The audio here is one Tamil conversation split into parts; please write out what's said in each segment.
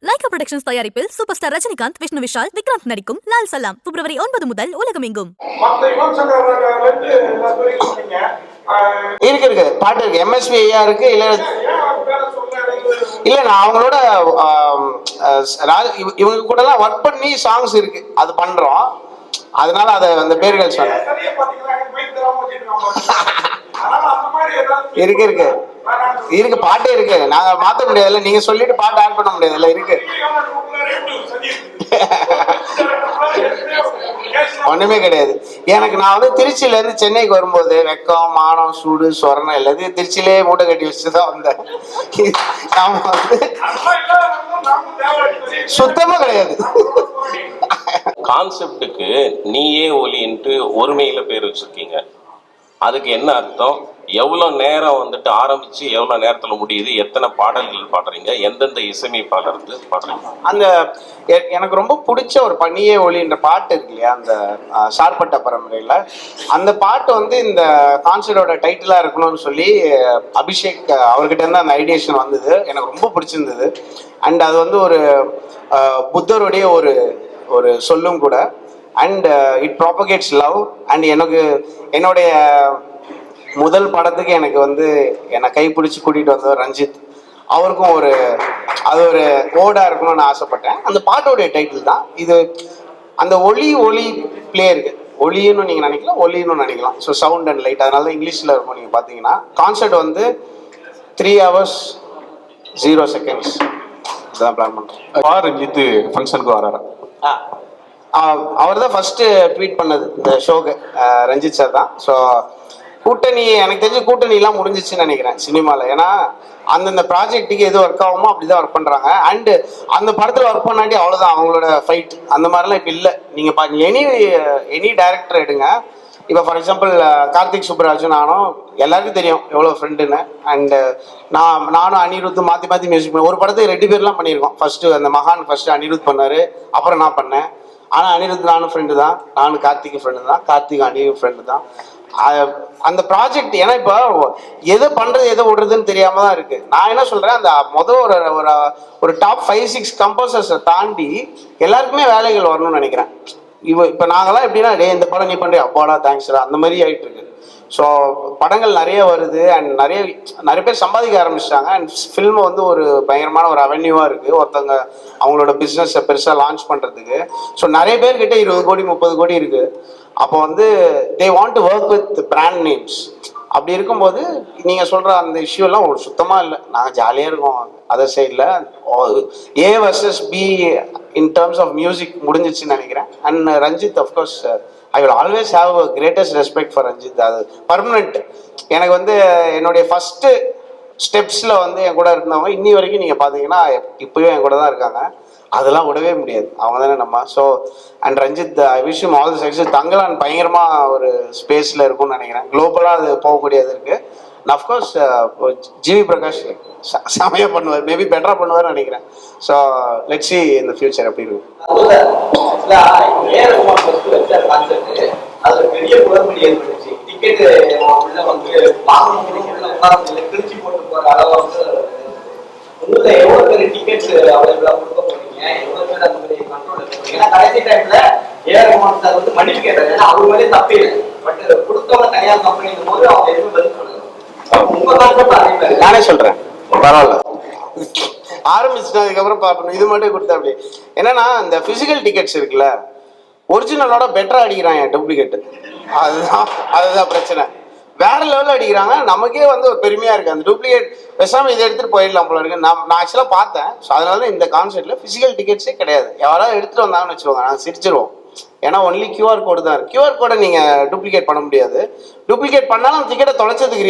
லைகா புரொடக்ஷன்ஸ் தயாரிப்பில் சூப்பர் ஸ்டார் ரஜினிகாந்த், விஷ்ணு விஷால், விக்ராந்த் நடிக்கும் லால் சலாம் பிப்ரவரி 9 முதல் உலகமெங்கும். இருக்கு பாட்டு இருக்கு, எம்எஸ்வி ஐயா இருக்கு. இல்ல இல்ல நான் அவங்களோட இவங்க கூட எல்லாம் ஒர்க் பண்ணி சாங்ஸ் இருக்கு, அது பண்றோம். அதனால அதை அந்த பேர்கள் சொன்னேன். இருக்கு இருக்கு இருக்கு பாட்டே இருக்கு, நாங்க மாத்த முடியாதுல்ல. நீங்க சொல்லிட்டு பாட்டு ஆட் பண்ண முடியாதுல்ல. இருக்கு ஒண்ணுமே கிடையாது. எனக்கு நான் வந்து திருச்சியில இருந்து சென்னைக்கு வரும்போது வெக்கம், மானம், சூடு, சொரணம் எல்லாத்தையும் திருச்சியிலே மூட்டை கட்டி வச்சுதான் வந்தேன். நாம வந்து சுத்தமா கிடையாது. கான்செப்டுக்கு நீயே ஒலின்ட்டு ஒருமையில பேர் வச்சிருக்கீங்க. அதுக்கு என்ன அர்த்தம்? எவ்வளவு நேரம் வந்துட்டு ஆரம்பிச்சு எவ்வளவு நேரத்துல முடியுது? எத்தனை பாடல்கள் பாடுறீங்க? எந்தெந்த இசையமைப்பாளர் பாடுறீங்க? அந்த எனக்கு ரொம்ப பிடிச்ச ஒரு பணியே ஒளின்ற பாட்டு இருக்கு இல்லையா, அந்த சார்பட்ட பரம்பரையில அந்த பாட்டு வந்து இந்த கான்சர்ட்டோட டைட்டிலா இருக்கணும்னு சொல்லி அபிஷேக் அவர்கிட்ட இருந்து அந்த ஐடியேஷன் வந்தது. எனக்கு ரொம்ப பிடிச்சிருந்தது. அண்ட் அது வந்து ஒரு புத்தருடைய ஒரு ஒரு சொல்லும் கூட. And it propagates love. And எனக்கு என்னுடைய முதல் படத்துக்கு எனக்கு வந்து என்னை கைப்பிடிச்சு கூட்டிகிட்டு வந்தவர் ரஞ்சித். அவருக்கும் ஒரு அது ஒரு ஓடா இருக்கணும்னு ஆசைப்பட்டேன். அந்த பாட்டோடைய டைட்டில் தான் இது. அந்த ஒளி பிளே இருக்கு, ஒளின்னு நீங்கள் நினைக்கலாம், ஒலின்னு நினைக்கலாம். ஸோ சவுண்ட் அண்ட் லைட், அதனால தான் இங்கிலீஷில் இருக்கும். நீங்கள் பார்த்தீங்கன்னா கான்சர்ட் வந்து 3 hours 0 seconds இதுதான் பிளான் பண்ணுறோம். ரஞ்சித் ஃபங்க்ஷனுக்கு வராரு. அவர் தான் ஃபர்ஸ்ட் ட்வீட் பண்ணது இந்த ஷோக்கு, ரஞ்சித் சார் தான். ஸோ கூட்டணி, எனக்கு தெரிஞ்ச கூட்டணிலாம் முடிஞ்சிச்சுன்னு நினைக்கிறேன் சினிமாவில். ஏன்னா அந்தந்த ப்ராஜெக்ட்டுக்கு எது ஒர்க் ஆகுமோ அப்படிதான் ஒர்க் பண்ணுறாங்க. அண்டு அந்த படத்தில் ஒர்க் பண்ணாட்டி அவ்வளோதான் அவங்களோட ஃபைட். அந்த மாதிரிலாம் இப்போ இல்லை. நீங்கள் எனி டைரக்டர் எடுங்க. இப்போ ஃபார் எக்ஸாம்பிள் கார்த்திக் சுப்ராஜும் நானும் எல்லாருக்கும் தெரியும் எவ்வளோ ஃப்ரெண்டுன்னு. அண்டு நானும் அனிருத் மாற்றி மியூசிக் பண்ணேன். ஒரு படத்தை 2 பேர்லாம் பண்ணியிருக்கோம். ஃபர்ஸ்ட்டு அந்த மகான் ஃபர்ஸ்ட்டு அனிருத் பண்ணார், அப்புறம் நான் பண்ணேன். ஆனால் அனிருத் நானும் ஃப்ரெண்டு தான், நானும் கார்த்திக் ஃப்ரெண்டு தான், கார்த்திக் அனிருத் ஃப்ரெண்டு தான். அந்த ப்ராஜெக்ட் ஏன்னா இப்போ எதை பண்ணுறது எதை விடுறதுன்னு தெரியாமல் தான் இருக்குது. நான் என்ன சொல்கிறேன், அந்த மொதல் ஒரு டாப் 5-6 கம்போசர்ஸை தாண்டி எல்லாருக்குமே வேலைகள் வரணும்னு நினைக்கிறேன். இப்போ நாங்களாம் எப்படின்னா, டே இந்த படம் நீ பண்ணுறியா, அப்பாடா தேங்க்ஸ்டா, அந்த மாதிரி ஆகிட்டு இருக்கு. ஸோ படங்கள் நிறைய வருது. அண்ட் நிறைய பேர் சம்பாதிக்க ஆரம்பிச்சிட்டாங்க. அண்ட் ஃபில்ம் வந்து ஒரு பயங்கரமான ஒரு அவென்யூவாக இருக்குது ஒருத்தவங்க அவங்களோட பிஸ்னஸை பெருசாக லான்ச் பண்ணுறதுக்கு. ஸோ நிறைய பேர்கிட்ட 20 கோடி 30 கோடி இருக்குது. அப்போ வந்து they want to work with brand names. அப்படி இருக்கும்போது நீங்கள் சொல்கிற அந்த இஷ்யூலாம் ஒரு சுத்தமாக இல்லை. நாங்கள் ஜாலியாக இருக்கோம். அதர் சைடில் A versus B in terms of music முடிஞ்சிச்சுன்னு நினைக்கிறேன். And Ranjith of course I will always have greatest respect for Ranjith. அது பர்மனெண்ட். எனக்கு வந்து என்னுடைய ஃபஸ்ட்டு ஸ்டெப்ஸில் வந்து என் கூட இருந்தவங்க இன்னி வரைக்கும் நீங்கள் பார்த்தீங்கன்னா இப்போயும் என் கூட தான் இருக்காங்க. அதெல்லாம் விடவே முடியாது, அவங்க தானே நம்ம. So and Ranjith, I wish you all the success. Thangalaan பயங்கரமாக ஒரு ஸ்பேஸில் இருக்கும்னு நினைக்கிறேன். குளோபலாக அது போகக்கூடியது இருக்குது. அஃப்கோர்ஸ் ஜிவி பிரகாஷ் செமையாக பண்ணுவார், மேபி பெட்டராக பண்ணுவார்னு நினைக்கிறேன். So let's see in the future எப்படி இருக்கும். கடைசி டைம்ல ஏஆர் சார் வந்து மன்னிப்பு கேட்டாரு. அவர் மேலே தப்பே இல்லை, பட் கொடுத்தவங்க தனியார் கம்பெனி போது அவங்க எதுவும் பதில் சொல்லல. உங்க கான்செப்ட் நானே சொல்றேன், பரவாயில்ல ஆரம்பிச்சுட்டதுக்கப்புறம் பார்க்கணும். இது மட்டும் கொடுத்தா அப்படி என்னன்னா, இந்த பிசிக்கல் டிக்கெட்ஸ் இருக்குல்ல, ஒரிஜினலோட பெட்டரா அடிக்கிறாங்க டூப்ளிகேட். அதுதான் பிரச்சனை. வேற லெவலில் அடிக்கிறாங்க. நமக்கே வந்து ஒரு பெருமையா இருக்கு. அந்த டூப்ளிகேட் பேசாமல் இதை எடுத்துட்டு போயிடலாம் போல இருக்கு. நான் ஆக்சுவலாக பார்த்தேன். ஸோ அதனால தான் இந்த கான்செப்ட்ல பிசிக்கல் டிக்கெட்ஸே கிடையாது. யாராவது எடுத்துட்டு வந்தாங்கன்னு வச்சுக்கோங்க, நாங்கள் சிரிச்சிருவோம். ஏன்னா ஒன்லி QR கோடு தான் இருக்கு. QR கோடை நீங்கள் டூப்ளிகேட் பண்ண முடியாது. டூப்ளிகேட் பண்ணாலும் அந்த டிக்கெட்டை தொலைச்சதுக்கு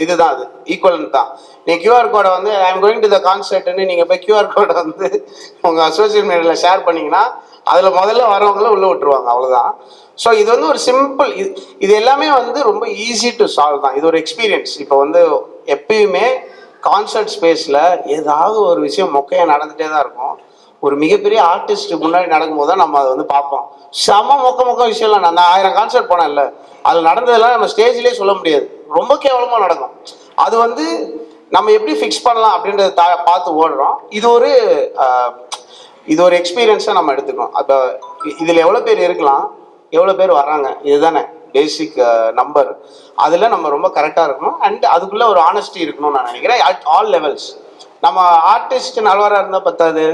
இதுதான், அது ஈக்குவல் தான். நீங்கள் QR கோடை வந்து I am going to the கான்சர்ட்னு நீங்கள் போய் QR கோடை வந்து உங்கள் சோசியல் மீடியாவில் ஷேர் பண்ணிங்கன்னா அதில் முதல்ல வரவங்கள உள்ளே விட்டுருவாங்க, அவ்வளோதான். ஸோ இது வந்து ஒரு சிம்பிள், இது எல்லாமே வந்து ரொம்ப ஈஸி டு சால்வ் தான். இது ஒரு எக்ஸ்பீரியன்ஸ். இப்போ வந்து எப்பயுமே கான்சர்ட் ஸ்பேஸில் ஏதாவது ஒரு விஷயம் மொக்கையாக நடந்துகிட்டே தான் இருக்கும். ஒரு மிகப்பெரிய ஆர்டிஸ்ட் முன்னாடி நடக்கும்போது தான் நம்ம அதை வந்து பார்ப்போம். செம மொக்க விஷயம்லாம். நான் 1000 கான்சர்ட் போனேன்ல, அதில் நடந்ததெல்லாம் நம்ம ஸ்டேஜ்லேயே சொல்ல முடியாது. ரொம்ப கேவலமாக நடக்கும். அது வந்து நம்ம எப்படி ஃபிக்ஸ் பண்ணலாம் அப்படின்றத பார்த்து ஓடுறோம். இது ஒரு எக்ஸ்பீரியன்ஸாக நம்ம எடுத்துக்கணும். அப்போ இதில் எவ்வளோ பேர் இருக்கலாம், எவ்வளோ பேர் வர்றாங்க, இதுதானே பேசிக் நம்பர். அதில் நம்ம ரொம்ப கரெக்டாக இருக்கணும். அண்ட் அதுக்குள்ளே ஒரு ஆனஸ்டி இருக்கணும்னு நான் நினைக்கிறேன். At all levels. நம்ம ஆர்டிஸ்ட் நல்லவராக இருந்தால் பத்தாது,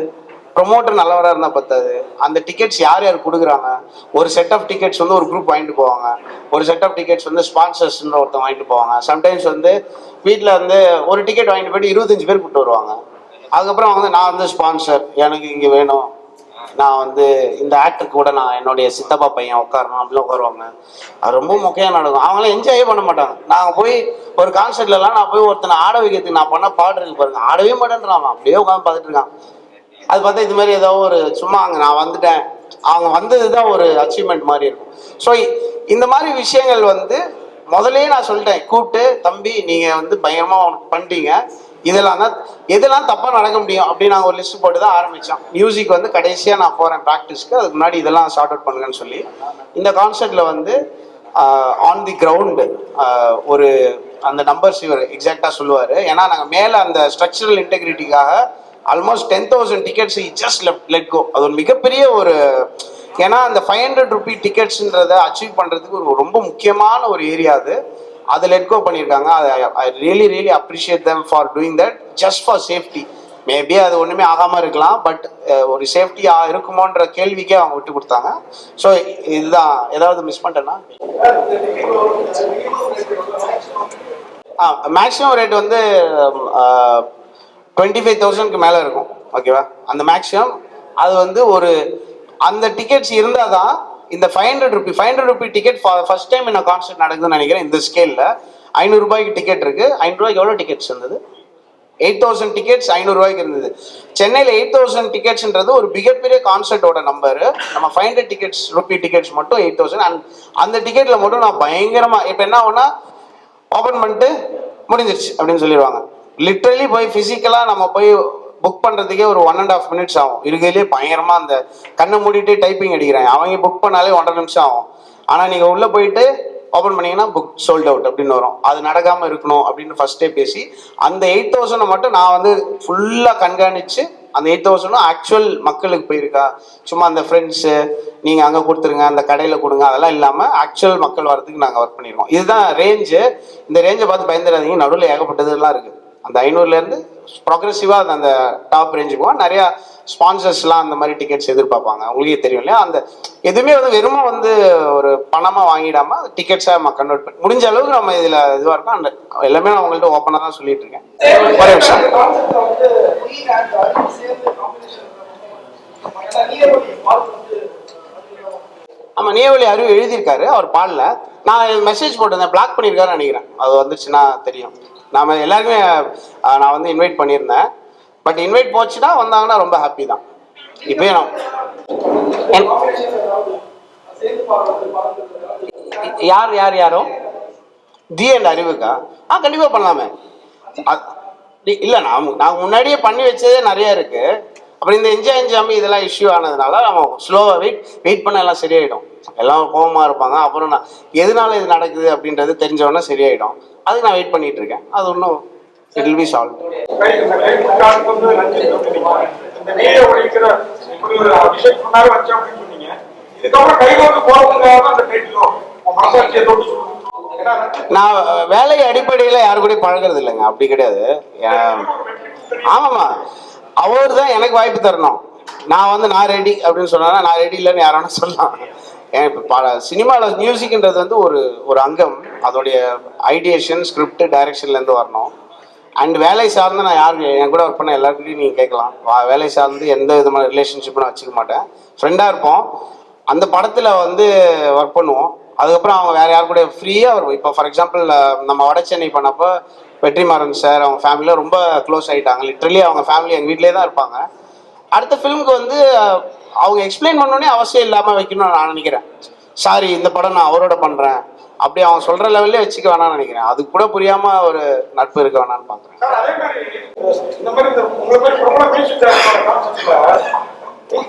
ப்ரொமோட்டர் நல்லவராக இருந்தால் பத்தாது. அந்த டிக்கெட்ஸ் யார் யார் கொடுக்குறாங்க, ஒரு செட் ஆஃப் டிக்கெட்ஸ் வந்து ஒரு குரூப் வாங்கிட்டு போவாங்க, ஒரு செட் ஆஃப் டிக்கெட்ஸ் வந்து ஸ்பான்சர்ஸ்ன்னு ஒருத்தன் வாங்கிட்டு போவாங்க. சம்டைம்ஸ் வந்து வீட்டில் வந்து ஒரு டிக்கெட் வாங்கிட்டு போயிட்டு 25 பேர் கூப்பிட்டு வருவாங்க. அதுக்கப்புறம் வந்து நான் வந்து ஸ்பான்சர், எனக்கு இங்கே வேணும், நான் வந்து இந்த ஆக்டர் கூட நான் என்னுடைய சித்தப்பா பையன் உட்காரணும் அப்படிலாம் உட்காருவாங்க. அது ரொம்ப மொக்கையாக நடக்கும். அவங்களாம் என்ஜாயே பண்ண மாட்டாங்க. நாங்கள் போய் ஒரு கான்சர்ட்லலாம் நான் போய் ஒருத்தனை ஆட வைக்கிறதுக்கு நான் பண்ண பாடுறதுக்கு பாருங்க, ஆடவே மாட்டேன்றான், அப்படியே உட்காந்து பார்த்துட்டு இருக்கான். அது பார்த்தா இது மாதிரி ஏதோ ஒரு சும்மா அங்கே நான் வந்துட்டேன், அவங்க வந்தது தான் ஒரு அச்சீவ்மெண்ட் மாதிரி இருக்கும். ஸோ இந்த மாதிரி விஷயங்கள் வந்து முதலே நான் சொல்லிட்டேன், கூப்பிட்டு தம்பி நீங்கள் வந்து பயங்கரமாக பண்ணிட்டீங்க, இதெல்லாம் தப்பாக நடக்க முடியும் அப்படின்னு நாங்கள் ஒரு லிஸ்ட் போட்டு தான் ஆரம்பித்தோம். மியூசிக் வந்து கடைசியாக நான் போகிறேன் ப்ராக்டிஸ்க்கு, அதுக்கு முன்னாடி இதெல்லாம் சார்ட் அவுட் பண்ணுங்கன்னு சொல்லி இந்த கான்செப்டில் வந்து ஆன் தி கிரவுண்டு ஒரு அந்த நம்பர்ஸ் இவர் எக்ஸாக்டாக சொல்லுவார். ஏன்னா நாங்கள் மேலே அந்த ஸ்ட்ரக்சரல் இன்டெகிரிட்டிக்காக almost 10,000 tickets just let go. அது ஒரு மிகப்பெரிய ஒரு, ஏன்னா அந்த 500 ரூபி டிக்கெட்ஸ்ன்றதை அச்சீவ் பண்ணுறதுக்கு ஒரு ரொம்ப முக்கியமான ஒரு ஏரியா அது லெட் கோ பண்ணியிருக்காங்க. I really appreciate them for doing that just for safety. Maybe அது ஒன்றுமே ஆகாமல் இருக்கலாம், பட் ஒரு சேஃப்டியாக இருக்குமோன்ற கேள்விக்கே அவங்க விட்டு கொடுத்தாங்க. ஸோ இதுதான். ஏதாவது மிஸ் பண்ணிட்டேன்னா மேக்ஸிமம் ரேட் வந்து 25,000க்கு மேலே இருக்கும். ஓகேவா? அந்த மேக்ஸிமம் அது வந்து ஒரு அந்த டிக்கெட்ஸ் இருந்தால் தான் இந்த 500 ரூபி டிக்கெட் ஃபர்ஸ்ட் டைம் என்ன கான்சர்ட் நடக்குதுன்னு நினைக்கிறேன். இந்த ஸ்கேலில் 500 ரூபாய்க்கு டிக்கெட் இருக்குது. 500 ரூபாய்க்கு எவ்வளோ டிக்கெட்ஸ் இருந்தது? 8,000 டிக்கெட்ஸ் 500 ரூபாய்க்கு இருந்தது. சென்னையில் 8,000 டிக்கெட்ஸ்ன்றது ஒரு மிகப்பெரிய கான்சர்ட்டோட நம்பரு. நம்ம 500 ரூபி டிக்கெட்ஸ் மட்டும் 8,000. அண்ட் அந்த டிக்கெட்டில் மட்டும் நான் பயங்கரமாக இப்போ என்ன ஆகுனா ஓப்பன் பண்ணிட்டு முடிஞ்சிருச்சு அப்படின்னு சொல்லிடுவாங்க. லிட்ரலி போய் ஃபிசிக்கலாக நம்ம போய் புக் பண்ணுறதுக்கே ஒரு 1.5 மினிட்ஸ் ஆகும். இருக்கையிலே பயங்கரமாக அந்த கண்ணை மூடிட்டு டைப்பிங் அடிக்கிறாங்க. அவங்க புக் பண்ணாலே 1.5 நிமிஷம் ஆகும். ஆனால் நீங்கள் உள்ளே போயிட்டு ஓப்பன் பண்ணிங்கன்னா புக் சோல்ட் அவுட் அப்படின்னு வரும். அது நடக்காமல் இருக்கணும் அப்படின்னு ஃபஸ்ட்டே பேசி அந்த 8,000 மட்டும் நான் வந்து ஃபுல்லாக கண்காணித்து அந்த 8,000 ஆக்சுவல் மக்களுக்கு போயிருக்கா, சும்மா அந்த ஃப்ரெண்ட்ஸு நீங்கள் அங்கே கொடுத்துருங்க, அந்த கடையில் கொடுங்க, அதெல்லாம் இல்லாமல் ஆக்சுவல் மக்கள் வரதுக்கு நாங்கள் ஒர்க் பண்ணியிருக்கோம். இதுதான் ரேஞ்சு. இந்த ரேஞ்சை பார்த்து பயந்துடாதீங்க, நடுவில் ஏகப்பட்டதுலாம் இருக்குது. அந்த 500லேருந்து ப்ரோக்ரெசிவாக அந்த டாப் ரேஞ்சுக்கு போகும். நிறையா ஸ்பான்சர்ஸ்லாம் அந்த மாதிரி டிக்கெட்ஸ் எதிர்பார்ப்பாங்க. உங்களுக்கே தெரியும் இல்லையா? அந்த எதுவுமே வந்து வெறுமா வந்து ஒரு பணமாக வாங்கிடாமல் டிக்கெட்ஸாக நம்ம கன்வெர்ட் பண்ணி முடிஞ்ச அளவுக்கு நம்ம இதில் இதுவாக இருக்கும். அந்த எல்லாமே நான் உங்கள்கிட்ட ஓப்பனாக தான் சொல்லிட்டு இருக்கேன். ஒரே விஷயம், ஆமாம், நியவழி அறிவு எழுதியிருக்காரு, அவர் பாடல. நான் மெசேஜ் போட்டிருந்தேன், பிளாக் பண்ணியிருக்காருன்னு நினைக்கிறேன். அது வந்துச்சுன்னா தெரியும். நாம எல்லாருமே நான் வந்து இன்வைட் பண்ணியிருந்தேன். பட் இன்வைட் போச்சுன்னா வந்தாங்கன்னா ரொம்ப ஹாப்பி தான். இப்போயே நான் யாரோ தி அண்ட் அறிவுக்கா கண்டிப்பாக பண்ணலாமே. இல்லை, நான் முன்னாடியே பண்ணி வச்சதே நிறைய இருக்கு. அப்புறம் இந்த என்ஜாமி இதெல்லாம் இஷ்யூ ஆனதுனால நம்ம ஸ்லோவாக வெயிட் பண்ண எல்லாம் சரியாயிடும். எல்லாம் கோபமாக இருப்பாங்க. அப்புறம் நான் எதனால இது நடக்குது அப்படின்றது தெரிஞ்சவொன்னே சரியாயிடும். அதுக்கு நான் வெயிட் பண்ணிட்டு இருக்கேன். அது ஒன்றும் இட் வில் பி சால்வ். நான் வேலை அடிப்படையில் யாரு கூட பழகிறது இல்லைங்க, அப்படி கிடையாது. ஆமாம்மா, அவர் தான் எனக்கு வாய்ப்பு தரணும். நான் வந்து நான் ரெடி அப்படின்னு சொன்னா நான் ரெடி இல்லைன்னு யாரான சொல்லலாம். இப்போ சினிமாவில் மியூசிக்ன்றது வந்து ஒரு அங்கம். அதோடைய ஐடியேஷன், ஸ்கிரிப்ட், டைரக்ஷன்லேருந்து வரணும். அண்ட் வேலை சார்ந்து நான் யாருக்கு என் கூட ஒர்க் பண்ண எல்லாருக்கிட்டையும் நீங்கள் கேட்கலாம். வேலை சார்ந்து எந்த விதமான ரிலேஷன்ஷிப்பும் நான் வச்சுக்க மாட்டேன். ஃப்ரெண்டாக இருப்போம். அந்த படத்தில் வந்து ஒர்க் பண்ணுவோம். அதுக்கப்புறம் அவங்க வேறு யார் கூட ஃப்ரீயாக வருவோம். இப்போ ஃபார் எக்ஸாம்பிள் நம்ம வட சென்னை பண்ணப்போ வெற்றிமாறன் சார் அவங்க ஃபேமிலியில் ரொம்ப க்ளோஸ் ஆகிட்டாங்க. லிட்ரலி அவங்க ஃபேமிலி எங்கள் வீட்டிலே தான் இருப்பாங்க. அடுத்த ஃபிலிமுக்கு வந்து அவங்க எக்ஸ்பிளைன் பண்ணோன்னே அவசியம் இல்லாமல் வைக்கணும்னு நான் நினைக்கிறேன். சாரி, இந்த படம் நான் அவரோட பண்ணுறேன் அப்படி அவங்க சொல்கிற லெவல்லே வச்சுக்க வேணாம்னு நினைக்கிறேன். அது கூட புரியாமல் ஒரு நட்பு இருக்க வேணான்னு பார்க்குறேன்.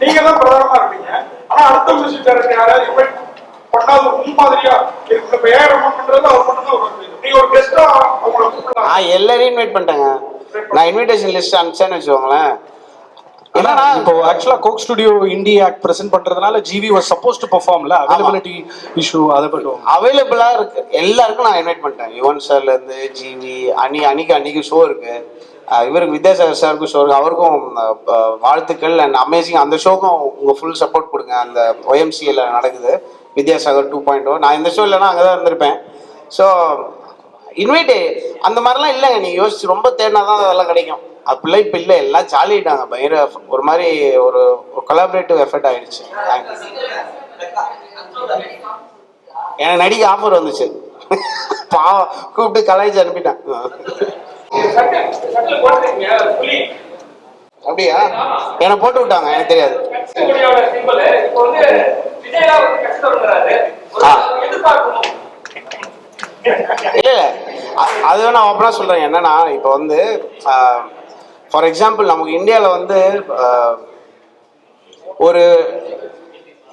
நீங்க தான் பிரதானமா இருப்பீங்க. ஆனா அடுத்த மியூசிக் டைரக்டர் யாராவது பண்ணாத முன்மாதிரியா ஏஆர் ரஹ்மான்ன்றது அவர் மட்டும் தான் நீங்க ஒரு கெஸ்டா அவங்கள கூப்பிடலாம். நான் எல்லாரையும் இன்வைட் பண்ணிட்டேங்க. நான் இன்விடேஷன் லிஸ்ட் அனுப்பிச்சேன்னு வச்சுக்கோங்களேன். என்னன்னா இப்போ ஆக்சுவலா Coke Studio indie act present பண்றதுனால ஜிவி வாஸ் சப்போஸ் டு பெர்ஃபார்ம்ல அவைலபிலிட்டி இஷ்யூ அதை பண்றோம். அவைலபிளா இருக்கு எல்லாருக்கும். நான் இன்வைட் பண்ணிட்டேன். யுவன் சார்ல இருந்து ஜிவி அன்னைக்கு ஷோ இருக்கு. இவருக்கு வித்யாசாகர் சாருக்கும் ஷோ இருக்கு. அவருக்கும் வாழ்த்துக்கள் அண்ட் அமேசிங். அந்த ஷோக்கும் உங்க ஃபுல் சப்போர்ட் கொடுங்க. அந்த ஒய்எம்சிஎல் நடக்குது வித்யாசாகர் 2.0. நான் இந்த ஷோ இல்லைன்னா அங்கே தான் இருந்திருப்பேன். ஸோ இன்வைட்டு அந்த மாதிரிலாம் இல்லைங்க. நீங்கள் யோசிச்சு ரொம்ப தேடினா தான் அதெல்லாம் கிடைக்கும். அப்படிலாம் இப்போ இல்லை. எல்லாம் ஜாலிட்டாங்க. பயங்கர ஒரு மாதிரி ஒரு கொலாபரேட்டிவ் எஃபர்ட் ஆயிடுச்சு. எனக்கு நடிக்க ஆஃபர் வந்துச்சு. பாவம் கூப்பிட்டு கலாய்ச்சி அனுப்பிட்டேன். அப்படியா? என்னை போட்டு விட்டாங்க. எனக்கு தெரியாது. இல்ல அது வேணா ஓப்பனா சொல்றேன். என்னன்னா இப்போ வந்து ஃபார் எக்ஸாம்பிள் நமக்கு இந்தியாவில் வந்து ஒரு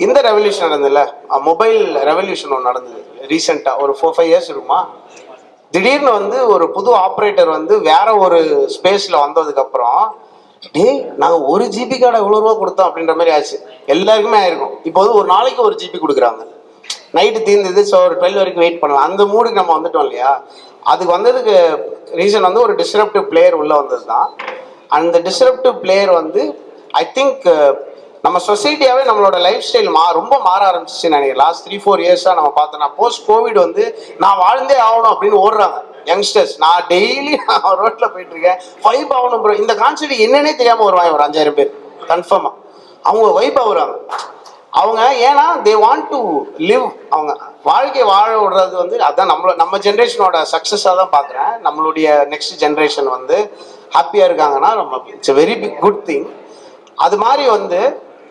இந்த ரெவல்யூஷன் நடந்ததுல, மொபைல் ரெவல்யூஷன் ஒன்று நடந்தது ரீசெண்டாக. ஒரு 4-5 இயர்ஸ் இருக்குமா. திடீர்னு வந்து ஒரு புது ஆப்ரேட்டர் வந்து வேற ஒரு ஸ்பேஸில் வந்ததுக்கப்புறம் நாங்கள் 1 GB கார்டை எவ்வளோ ரூபா கொடுத்தோம் அப்படின்ற மாதிரி ஆச்சு. எல்லாருக்குமே ஆயிருக்கும். இப்போ வந்து ஒரு நாளைக்கு 1 GB கொடுக்குறாங்க. நைட்டு தீர்ந்தது. ஸோ ஒரு 12 வரைக்கும் வெயிட் பண்ணலாம். அந்த மூடுக்கு நம்ம வந்துட்டோம் இல்லையா. அதுக்கு வந்ததுக்கு ரீசன் வந்து ஒரு டிஸ்ரப்டிவ் பிளேயர் உள்ளே வந்தது தான். அந்த டிஸ்ரப்டிவ் பிளேயர் வந்து ஐ திங்க் நம்ம சொசைட்டியாகவே நம்மளோட லைஃப் ஸ்டைல் ரொம்ப மாற ஆரம்பிச்சிச்சுன்னு நினைக்கிறேன். லாஸ்ட் 3-4 இயர்ஸாக நம்ம பார்த்தோன்னா போஸ்ட் கோவிட் வந்து நான் வாழ்ந்தே ஆகணும் அப்படின்னு ஓடுறாங்க யங்ஸ்டர்ஸ். நான் டெய்லி ரோட்டில் போயிட்டு இருக்கேன். வைப் ஆகணும் ப்ரோ. இந்த கான்செப்ட் என்னன்னே தெரியாமல் வருவாங்க ஒரு 5000 பேர் கன்ஃபார்மாக. அவங்க வைப் ஆகுறாங்க. அவங்க ஏன்னா தே வாண்ட் டு லிவ். அவங்க வாழ்க்கையை வாழ விடுறது வந்து அதான் நம்ம ஜென்ரேஷனோட சக்ஸஸாக தான் பார்க்குறேன். நம்மளுடைய நெக்ஸ்ட் ஜென்ரேஷன் வந்து ஹாப்பியாக இருக்காங்கன்னா நம்ம it's a very big good thing. அது மாதிரி வந்து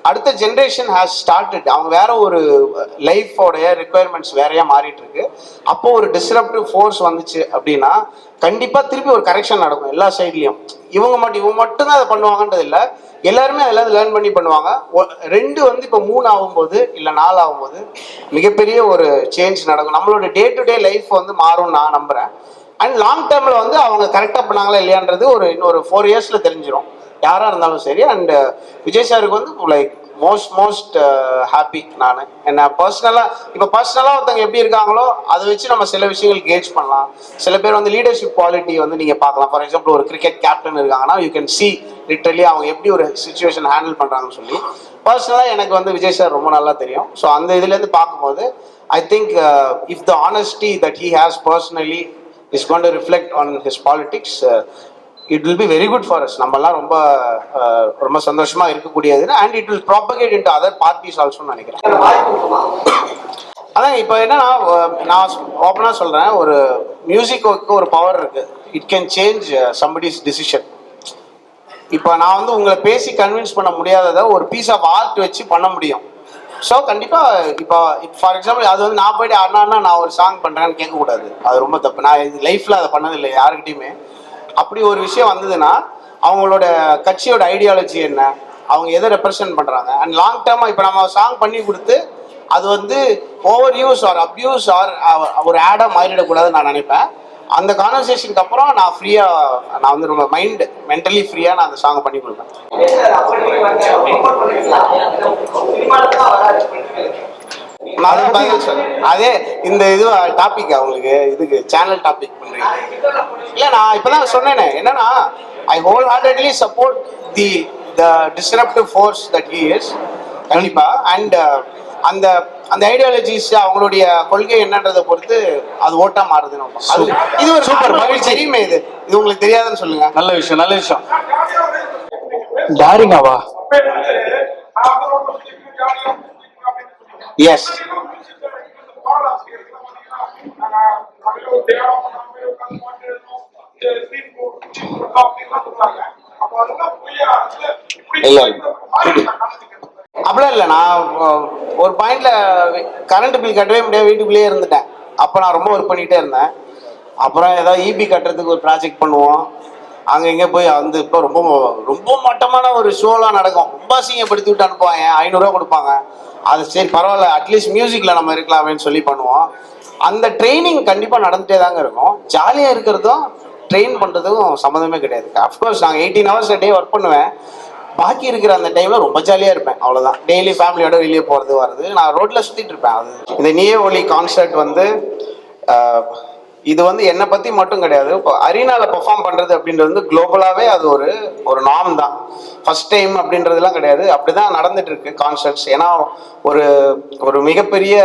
அடுத்த ஜென்ரேஷன் ஹேஸ் ஸ்டார்டட். அவங்க வேற ஒரு லைஃபோடைய ரிக்குவயர்மெண்ட்ஸ் வேறையா மாறிட்டு இருக்கு. அப்போ ஒரு டிஸ்ரப்டிவ் ஃபோர்ஸ் வந்துச்சு அப்படின்னா கண்டிப்பாக திருப்பி ஒரு கரெக்ஷன் நடக்கும் எல்லா சைட்லையும். இவங்க மட்டும்தான் அதை பண்ணுவாங்கன்றது இல்லை. எல்லாருமே அதில் லேர்ன் பண்ணி பண்ணுவாங்க. 2 வந்து இப்போ 3 ஆகும்போது இல்லை 4 ஆகும்போது மிகப்பெரிய ஒரு சேஞ்ச் நடக்கும். நம்மளோட டே டு டே லைஃப் வந்து மாறும்னு நான் நம்புகிறேன். அண்ட் லாங் டேர்மில் வந்து அவங்க கரெக்டாக பண்ணாங்களா இல்லையான்றது இன்னொரு 4 இயர்ஸில் தெரிஞ்சிடும் யாராக இருந்தாலும் சரி. அண்ட் விஜய் சாருக்கு வந்து லைக் மோஸ்ட் ஹாப்பி. நான் என்ன பர்சனலாக ஒருத்தவங்க எப்படி இருக்காங்களோ அதை வச்சு நம்ம சில விஷயங்கள் கேஜ் பண்ணலாம். சில பேர் வந்து லீடர்ஷிப் குவாலிட்டி வந்து நீங்கள் பார்க்கலாம். ஃபார் எக்ஸாம்பிள் ஒரு கிரிக்கெட் கேப்டன் இருக்காங்கன்னா யூ கேன் சி லிட்டரலி அவங்க எப்படி ஒரு சுச்சுவேஷன் ஹேண்டில் பண்ணுறாங்கன்னு சொல்லி. பர்சனலாக எனக்கு வந்து விஜய் சார் ரொம்ப நல்லா தெரியும். ஸோ அந்த இதுலேருந்து பார்க்கும்போது I think if the honesty that he has personally is going to reflect on his politics, it will be very good for us. நம்மலாம் ரொம்ப சந்தோஷமா இருக்கக்கூடியது. And it will propagate into other parties ஆல்சோன்னு நினைக்கிறேன். அதான் இப்போ என்னன்னா நான் ஓப்பனாக சொல்கிறேன். ஒரு மியூசிக்கு ஒரு பவர் இருக்கு. It can change somebody's decision. இப்போ நான் வந்து உங்களை பேசி கன்வின்ஸ் பண்ண முடியாததை ஒரு பீஸ் ஆஃப் ஆர்ட் வச்சு பண்ண முடியும். ஸோ கண்டிப்பாக இப்போ ஃபார் எக்ஸாம்பிள் அது வந்து நான் போய்ட்டு அண்ணா நான் ஒரு சாங் பண்ணுறேன்னு கேட்கக்கூடாது. அது ரொம்ப தப்பு. நான் இது லைஃப்பில் அதை பண்ணதில்லை யாருக்கிட்டையுமே. அப்படி ஒரு விஷயம் வந்ததுன்னா அவங்களோட கட்சியோட ஐடியாலஜி என்ன, அவங்க எதை ரெப்ரசன்ட் பண்ணுறாங்க, அண்ட் லாங் டேர்மாக இப்போ நம்ம சாங் பண்ணி கொடுத்து அது வந்து overuse or abuse or ஒரு ஆடாக மாறிடக்கூடாதுன்னு நான் நினைப்பேன். அந்த கான்வர்சேஷனுக்கு அப்புறம் நான் வந்து ரொம்ப மென்டலி ஃப்ரீயாக நான் அந்த சாங்கை பண்ணி கொடுப்பேன். அதே இந்த இது டாபிக் அவங்களுக்கு இதுக்கு சேனல் டாபிக் பண்றீங்க இல்ல. நான் இப்பதான் சொன்னேனே என்னன்னா I wholeheartedly support the disruptive force that he is கண்டிப்பா. அண்ட் அந்த அந்த ஐடியாலஜிஸ் அவங்களுடைய கொள்கை என்னன்றதை பொறுத்து அது ஓட்டா மாறுதுன்னு இது ஒரு சூப்பர் மகிழ்ச்சி. தெரியுமே இது உங்களுக்கு தெரியாதுன்னு சொல்லுங்க. நல்ல விஷயம். டாரிங்காவா? எஸ். அப்படிலாம் இல்லை. நான் ஒரு பாயிண்ட்ல கரண்ட் பில் கட்டவே முடியாது, வீட்டுக்குள்ளேயே இருந்துட்டேன். அப்போ நான் ரொம்ப ஒர்க் பண்ணிகிட்டே இருந்தேன். அப்புறம் ஏதாவது இபி கட்டுறதுக்கு ஒரு ப்ராஜெக்ட் பண்ணுவோம். அங்கே இங்கே போய் வந்து இப்போ ரொம்ப ரொம்ப மட்டமான ஒரு ஷோலாம் நடக்கும். ரொம்ப அசிங்கப்படுத்தி விட்டு அனுப்புவாங்க. 500 ரூபா கொடுப்பாங்க. அது சரி பரவாயில்ல, அட்லீஸ்ட் மியூசிக்கில் நம்ம இருக்கலாமேன்னு சொல்லி பண்ணுவோம். அந்த ட்ரைனிங் கண்டிப்பாக நடந்துகிட்டே தாங்க இருக்கும். ஜாலியாக இருக்கிறதும் ட்ரெயின் பண்ணுறதுக்கும் சம்மந்தமே கிடையாது. அஃப்கோர்ஸ் நாங்கள் 18 hours a day ஒர்க் பண்ணுவேன். பாக்கி இருக்கிற அந்த டைமில் ரொம்ப ஜாலியாக இருப்பேன், அவ்வளோதான். டெய்லி ஃபேமிலியோட வெளியே போகிறது வர்றது, நான் ரோட்டில் சுற்றிட்டு இருப்பேன். அது இந்த நீயே ஒலி கான்சர்ட் வந்து இது வந்து என்னை பற்றி மட்டும் கிடையாது. இப்போ அரினாவில் பெர்ஃபார்ம் பண்ணுறது அப்படின்றது வந்து குளோபலாகவே அது ஒரு நார்ம் தான். ஃபஸ்ட் டைம் அப்படின்றதுலாம் கிடையாது, அப்படி தான் நடந்துட்டு இருக்கு கான்சர்ட்ஸ். ஏன்னா ஒரு மிகப்பெரிய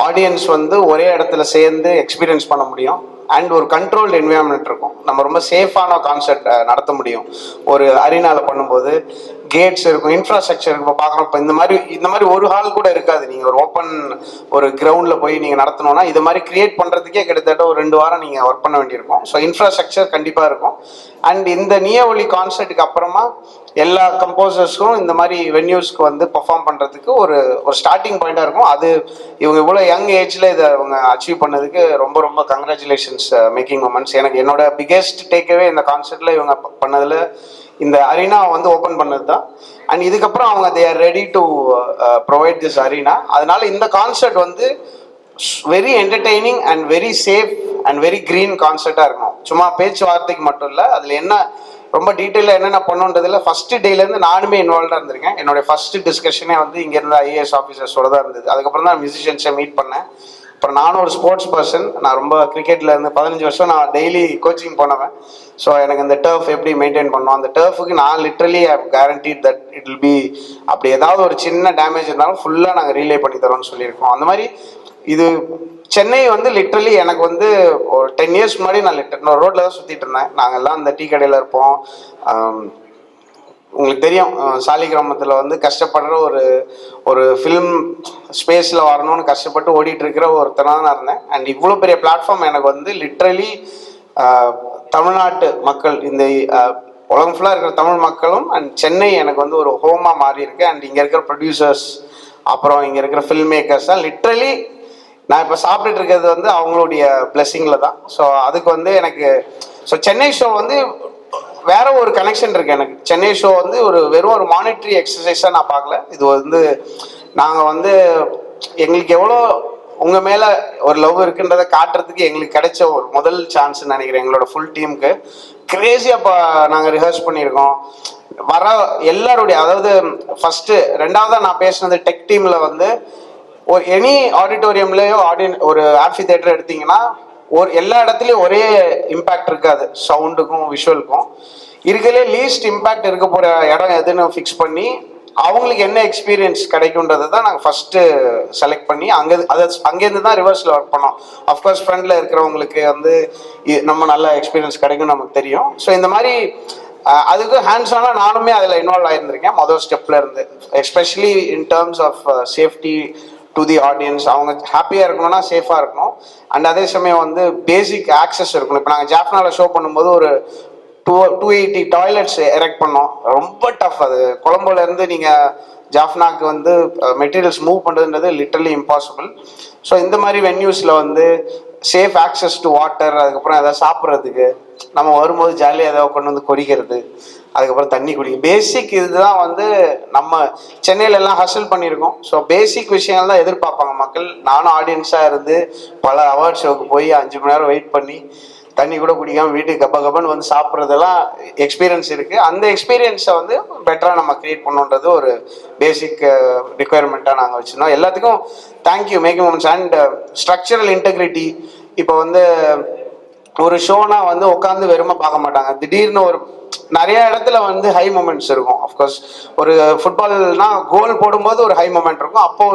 ஆடியன்ஸ் வந்து ஒரே இடத்துல சேர்ந்து எக்ஸ்பீரியன்ஸ் பண்ண முடியும். அண்ட் ஒரு கண்ட்ரோல்டு என்விரான்மெண்ட் இருக்கும். நம்ம ரொம்ப சேஃபான கான்சர்ட் நடத்த முடியும் ஒரு அரினாவில் பண்ணும்போது. கேட்ஸ் இருக்கும், இன்ஃப்ராஸ்ட்ரக்சர் இருக்கும். இப்போ பார்க்குறோம், இப்போ இந்த மாதிரி ஒரு ஹால் கூட இருக்காது. நீங்கள் ஒரு ஓப்பன் ஒரு கிரவுண்டில் போய் நீங்கள் நடத்தணும்னா இது மாதிரி கிரியேட் பண்ணுறதுக்கே கிட்டத்தட்ட ஒரு 2 வாரம் நீங்கள் ஒர்க் பண்ண வேண்டியிருக்கும். ஸோ இன்ஃப்ராஸ்ட்ரக்சர் கண்டிப்பாக இருக்கும். அண்ட் இந்த நீயே ஒலி கான்சர்ட்டுக்கு அப்புறமா எல்லா கம்போசர்ஸும் இந்த மாதிரி வென்யூஸ்க்கு வந்து பெர்ஃபார்ம் பண்ணுறதுக்கு ஒரு ஸ்டார்டிங் பாயிண்டாக இருக்கும். அது இவங்க இவ்வளோ யங் ஏஜில் இதை அவங்க அச்சீவ் பண்ணதுக்கு ரொம்ப ரொம்ப கங்க்ராச்சுலேஷன்ஸ், மேக்கிங் மொமெண்ட்ஸ். எனக்கு என்னோட பிக்கெஸ்ட் டேக்அவே இந்த கான்சர்ட்டில் இவங்க பண்ணதில் இந்த அரினா வந்து ஓப்பன் பண்ணது தான். அண்ட் இதுக்கப்புறம் அவங்க they are ready to provide this arena. அதனால இந்த கான்சர்ட் வந்து very entertaining and very safe and very green கான்சர்ட்டாக இருக்கும். சும்மா பேச்சுவார்த்தைக்கு மட்டும் இல்லை, அதில் என்ன ரொம்ப டீட்டெயிலாக என்னென்ன பண்ணுன்றதுல ஃபர்ஸ்ட் டேலேருந்து நானுமே இன்வால்வாக இருந்திருக்கேன். என்னுடைய ஃபர்ஸ்ட் டிஸ்கஷனே வந்து இங்கே இருந்த IAS ஆஃபீஸர்ஸோட தான் இருந்தது. அதுக்கப்புறம் தான் மியூசிஷியன்ஸை மீட் பண்ணேன். அப்புறம் நானும் ஒரு ஸ்போர்ட்ஸ் பர்சன். நான் ரொம்ப கிரிக்கெட்டில் இருந்து 15 வருஷம் நான் டெய்லி கோச்சிங் போனவன். ஸோ எனக்கு இந்த டர்ஃப் எப்படி மெயின்டைன் பண்ணோம், அந்த டர்ஃபுக்கு நான் literally I guaranteed that it will B, அப்படி ஏதாவது ஒரு சின்ன டேமேஜ் இருந்தாலும் ஃபுல்லாக நாங்கள் ரீலே பண்ணி தரோம்னு சொல்லியிருக்கோம். அந்த மாதிரி இது சென்னை வந்து லிட்ரலி எனக்கு வந்து ஒரு 10 years முன்னாடி நான் ரோட்டில் தான் சுற்றிட்டு இருந்தேன். நாங்கள்லாம் அந்த டீ கடையில் இருப்போம். உங்களுக்கு தெரியும், சாலிகிராமத்தில் வந்து கஷ்டப்படுற ஒரு ஃபிலிம் ஸ்பேஸில் வரணும்னு கஷ்டப்பட்டு ஓடிட்டு இருக்கிற ஒருத்தனாக நான் இருந்தேன். அண்ட் இவ்வளோ பெரிய பிளாட்ஃபார்ம் எனக்கு வந்து லிட்ரலி தமிழ்நாட்டு மக்கள், இந்த உலகம் ஃபுல்லாக இருக்கிற தமிழ் மக்களும் அண்ட் சென்னை எனக்கு வந்து ஒரு ஹோமாக மாறி இருக்கு. அண்ட் இங்கே இருக்கிற ப்ரொடியூசர்ஸ், அப்புறம் இங்கே இருக்கிற ஃபில்ம் மேக்கர்ஸ் தான் லிட்ரலி நான் இப்போ சாப்பிட்டுட்டு இருக்கிறது வந்து அவங்களுடைய பிளெஸிங்கில் தான். ஸோ அதுக்கு வந்து எனக்கு சென்னை ஷோ வந்து வேற ஒரு கனெக்ஷன் இருக்கு எனக்கு. சென்னை ஷோ வந்து வெறும் ஒரு மானிட்டரி எக்ஸசைஸாக நான் பார்க்கல. இது வந்து நாங்கள் வந்து எங்களுக்கு எவ்வளோ உங்கள் மேலே ஒரு லவ் இருக்குன்றதை காட்டுறதுக்கு எங்களுக்கு கிடைச்ச ஒரு முதல் சான்ஸ்ன்னு நினைக்கிறேன். எங்களோட ஃபுல் டீமுக்கு கிரேஸியாக இப்போ நாங்கள் ரிஹர்ஸ் பண்ணியிருக்கோம். வர எல்லாருடைய, அதாவது ஃபர்ஸ்ட் 2வதாக நான் பேசுனது டெக் டீமில் வந்து ஒரு எனி ஆடிட்டோரியம்லேயோ ஒரு ஆம்பி தியேட்டர் எடுத்தீங்கன்னா எல்லா இடத்துலையும் ஒரே இம்பேக்ட் இருக்காது. சவுண்டுக்கும் விஷுவலுக்கும் இருக்கிறதுலே லீஸ்ட் இம்பேக்ட் இருக்க போகிற இடம் எதுன்னு ஃபிக்ஸ் பண்ணி அவங்களுக்கு என்ன எக்ஸ்பீரியன்ஸ் கிடைக்குன்றதை தான் நாங்கள் ஃபஸ்ட்டு செலக்ட் பண்ணி அங்கேருந்து தான் ரிவர்ஸில் ஒர்க் பண்ணோம். அஃப்கோர்ஸ் ஃப்ரண்டில் இருக்கிறவங்களுக்கு வந்து நம்ம நல்ல எக்ஸ்பீரியன்ஸ் கிடைக்கும்னு நமக்கு தெரியும். ஸோ இந்த மாதிரி அதுக்கு ஹேண்ட்ஸ் ஆனாக நானுமே அதில் இன்வால்வ் ஆகியிருந்திருக்கேன் முதல் ஸ்டெப்பில் இருந்து. Especially in terms of safety to the audience. அவங்க ஹாப்பியாக இருக்கணும்னா சேஃபாக இருக்கணும். அண்ட் அதே சமயம் வந்து பேசிக் ஆக்சஸ் இருக்கணும். இப்போ நாங்கள் ஜாஃப்னாவில் ஷோ பண்ணும்போது ஒரு 280 டாய்லெட்ஸ் எரெக்ட் பண்ணோம். ரொம்ப டஃப். அது கொலம்போலேருந்து நீங்கள் ஜாஃப்னாக்கு வந்து மெட்டீரியல்ஸ் மூவ் பண்ணுறதுன்றது லிட்டரலி இம்பாசிபிள். ஸோ இந்த மாதிரி வென்யூஸில் வந்து சேஃப் ஆக்சஸ் டு வாட்டர், அதுக்கப்புறம் எதாவது சாப்பிட்றதுக்கு, நம்ம வரும்போது ஜாலியாக ஏதாவது கொண்டு வந்து கொடிக்கிறது, அதுக்கப்புறம் தண்ணி குடிக்கும். பேசிக் இதுதான் வந்து நம்ம சென்னையில எல்லாம் ஹசல் பண்ணியிருக்கோம். ஸோ பேசிக் விஷயங்கள் தான் எதிர்பார்ப்பாங்க மக்கள். நானும் ஆடியன்ஸாக இருந்து பல அவார்ட் ஷோக்கு போய் 5 மணி நேரம் வெயிட் பண்ணி தண்ணி கூட குடிக்காமல் வீட்டுக்கு கப்பன்னு வந்து சாப்பிட்றதெல்லாம் எக்ஸ்பீரியன்ஸ் இருக்குது. அந்த எக்ஸ்பீரியன்ஸை வந்து பெட்டராக நம்ம க்ரியேட் பண்ணுன்றது ஒரு பேசிக் ரிக்குவயர்மெண்ட்டாக நாங்கள் வச்சுருந்தோம். எல்லாத்துக்கும் thank you making moments. And structural integrity. இப்போ வந்து ஒரு ஷோனா வந்து உட்காந்து வெறுமை பார்க்க மாட்டாங்க. திடீர்னு நிறைய இடத்துல வந்து ஹை மொமெண்ட்ஸ் இருக்கும். அஃப்கோர்ஸ் ஒரு ஃபுட்பால்னா கோல் போடும்போது ஒரு ஹை மொமெண்ட் இருக்கும். அப்போ